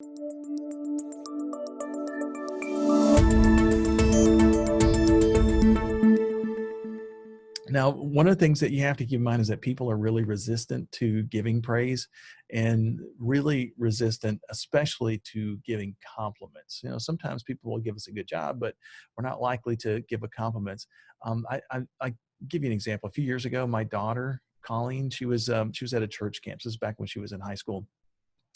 Now, one of the things that you have to keep in mind is that people are really resistant to giving praise and really resistant, especially to giving compliments. Sometimes people will give us a good job, but we're not likely to give a compliments. I give you an example. A few years ago, my daughter, Colleen, she was at a church camp. This is back when she was in high school.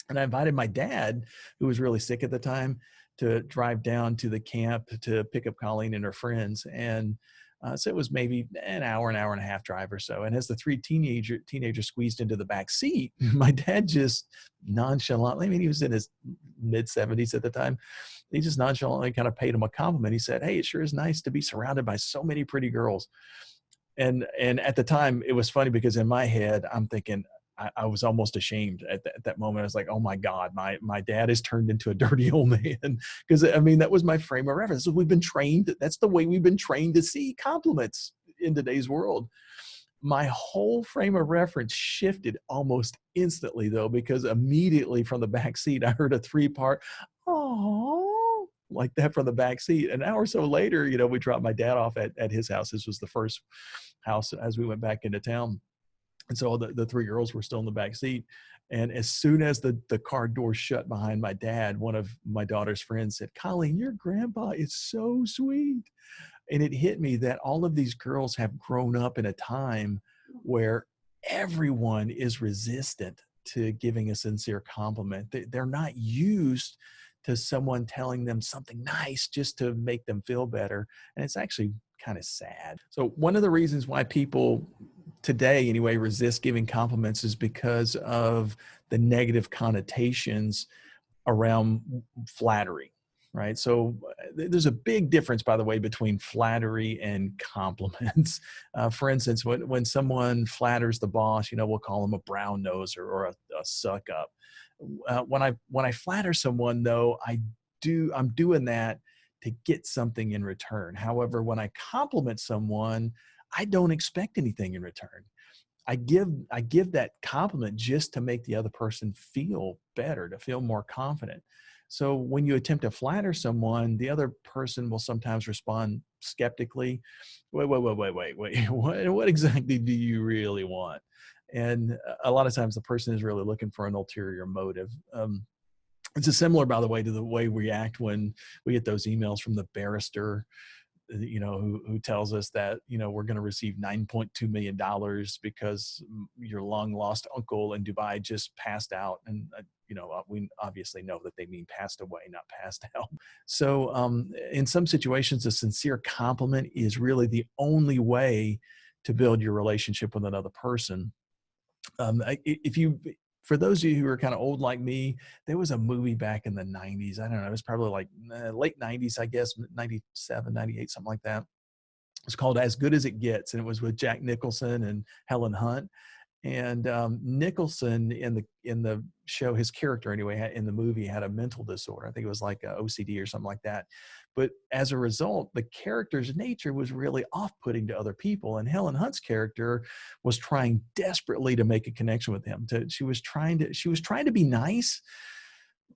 And I invited my dad, who was really sick at the time, to drive down to the camp to pick up Colleen and her friends. And so it was maybe an hour and a half drive or so. And as the three teenagers squeezed into the back seat, my dad just nonchalantly, I mean, he was in his mid 70s at the time. He just nonchalantly kind of paid him a compliment. He said, "Hey, it sure is nice to be surrounded by so many pretty girls." And at the time, it was funny because in my head, I'm thinking, I was almost ashamed at that moment. I was like, "Oh my God, my dad has turned into a dirty old man." Because I mean, that was my frame of reference. So we've been trained. That's the way we've been trained to see compliments in today's world. My whole frame of reference shifted almost instantly, though, because immediately from the back seat, I heard a three-part "oh" like that from the back seat. An hour or so later, we dropped my dad off at his house. This was the first house as we went back into town. And so the three girls were still in the back seat. And as soon as the car door shut behind my dad, one of my daughter's friends said, "Colleen, your grandpa is so sweet." And it hit me that all of these girls have grown up in a time where everyone is resistant to giving a sincere compliment. They're not used to someone telling them something nice just to make them feel better. And it's actually kind of sad. So one of the reasons why people today anyway resist giving compliments is because of the negative connotations around flattery, right? So there's a big difference, by the way, between flattery and compliments. For instance, when someone flatters the boss, we'll call them a brown nose or a suck up. When I flatter someone, though, I'm doing that to get something in return. However, when I compliment someone, I don't expect anything in return. I give that compliment just to make the other person feel better, to feel more confident. So when you attempt to flatter someone, the other person will sometimes respond skeptically. Wait. What exactly do you really want? And a lot of times the person is really looking for an ulterior motive. It's a similar, by the way, to the way we act when we get those emails from the barrister, who tells us that, we're going to receive $9.2 million because your long lost uncle in Dubai just passed out. And, we obviously know that they mean passed away, not passed out. So in some situations, a sincere compliment is really the only way to build your relationship with another person. If you For those of you who are kind of old like me, there was a movie back in the 90s. I don't know. It was probably like late 90s, I guess, 97, 98, something like that. It's called As Good as It Gets. And it was with Jack Nicholson and Helen Hunt. And Nicholson in the show, his character anyway, in the movie had a mental disorder. I think it was like OCD or something like that. But as a result, the character's nature was really off-putting to other people. And Helen Hunt's character was trying desperately to make a connection with him. She was trying to be nice,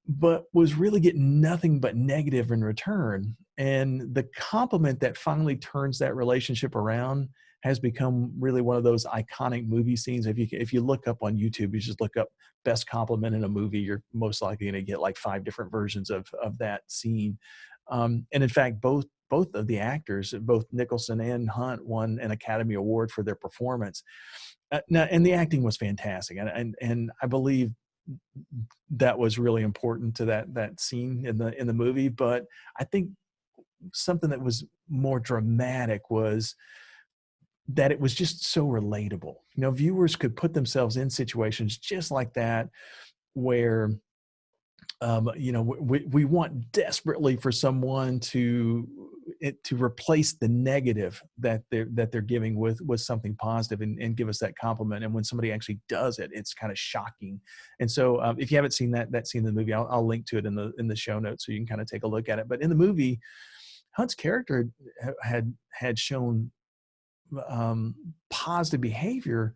but was really getting nothing but negative in return. And the compliment that finally turns that relationship around has become really one of those iconic movie scenes. If you look up on YouTube, you just look up best compliment in a movie, you're most likely going to get like 5 different versions of that scene. And in fact, both of the actors, both Nicholson and Hunt, won an Academy Award for their performance. And the acting was fantastic, and I believe that was really important to that scene in the movie. But I think something that was more dramatic was that it was just so relatable. Viewers could put themselves in situations just like that where we want desperately for someone to replace the negative that they're giving with something positive and give us that compliment. And when somebody actually does it, it's kind of shocking. And so if you haven't seen that scene in the movie, I'll link to it in the show notes so you can kind of take a look at it. But in the movie, Hunt's character had shown positive behavior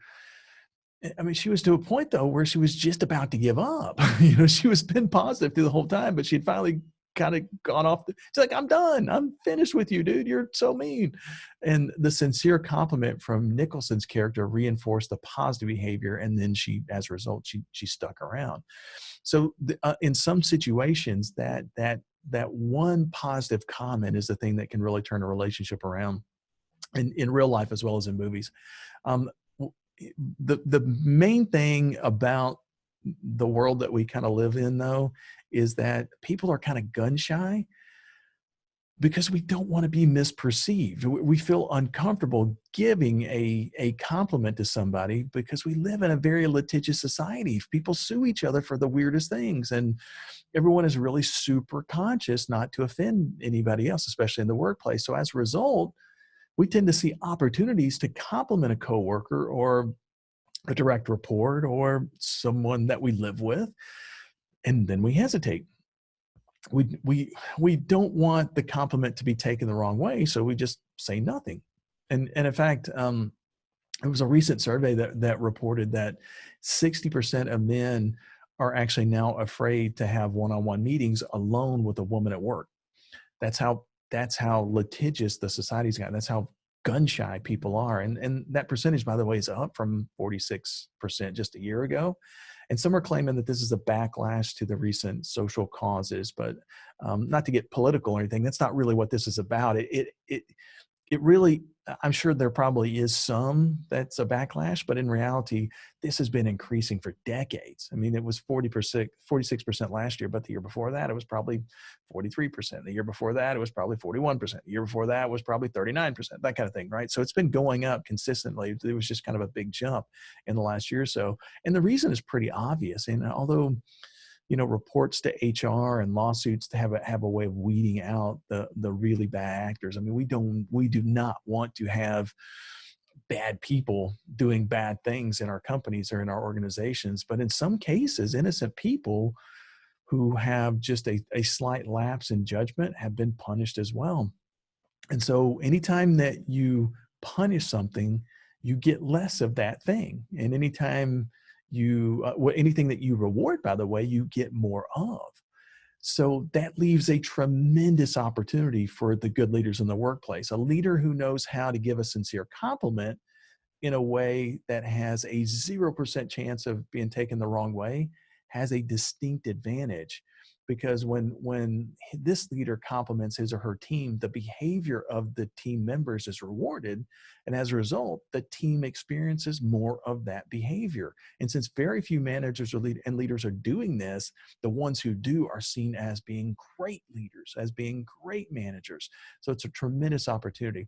I mean, she was to a point though where she was just about to give up. You know, she was been positive through the whole time, but she had finally kind of gone off. She's like, "I'm done. I'm finished with you, dude. You're so mean." And the sincere compliment from Nicholson's character reinforced the positive behavior, and then she, as a result, she stuck around. So, in some situations, that one positive comment is the thing that can really turn a relationship around, in real life as well as in movies. Um, the main thing about the world that we kind of live in, though, is that people are kind of gun shy because we don't want to be misperceived. We feel uncomfortable giving a compliment to somebody because we live in a very litigious society. People sue each other for the weirdest things, and everyone is really super conscious not to offend anybody else, especially in the workplace. So as a result, we tend to see opportunities to compliment a coworker or a direct report or someone that we live with, and then we hesitate. We don't want the compliment to be taken the wrong way, so we just say nothing. And in fact, it was a recent survey that reported that 60% of men are actually now afraid to have one-on-one meetings alone with a woman at work. That's how litigious the society's got. That's how gun shy people are. And that percentage, by the way, is up from 46% just a year ago. And some are claiming that this is a backlash to the recent social causes, but not to get political or anything. That's not really what this is about. It really, I'm sure there probably is some that's a backlash, but in reality, this has been increasing for decades. I mean, it was 40%, 46% last year, but the year before that, it was probably 43%. The year before that, it was probably 41%. The year before that was probably 39%, that kind of thing, right? So it's been going up consistently. It was just kind of a big jump in the last year or so. And the reason is pretty obvious. And although, reports to HR and lawsuits to have a way of weeding out the really bad actors. I mean, we do not want to have bad people doing bad things in our companies or in our organizations. But in some cases, innocent people who have just a slight lapse in judgment have been punished as well. And so anytime that you punish something, you get less of that thing. And anytime anything that you reward, by the way, you get more of. So that leaves a tremendous opportunity for the good leaders in the workplace. A leader who knows how to give a sincere compliment in a way that has a 0% chance of being taken the wrong way has a distinct advantage, because when this leader compliments his or her team, the behavior of the team members is rewarded, and as a result the team experiences more of that behavior. And since very few managers and leaders are doing this, the ones who do are seen as being great leaders, as being great managers. So it's a tremendous opportunity.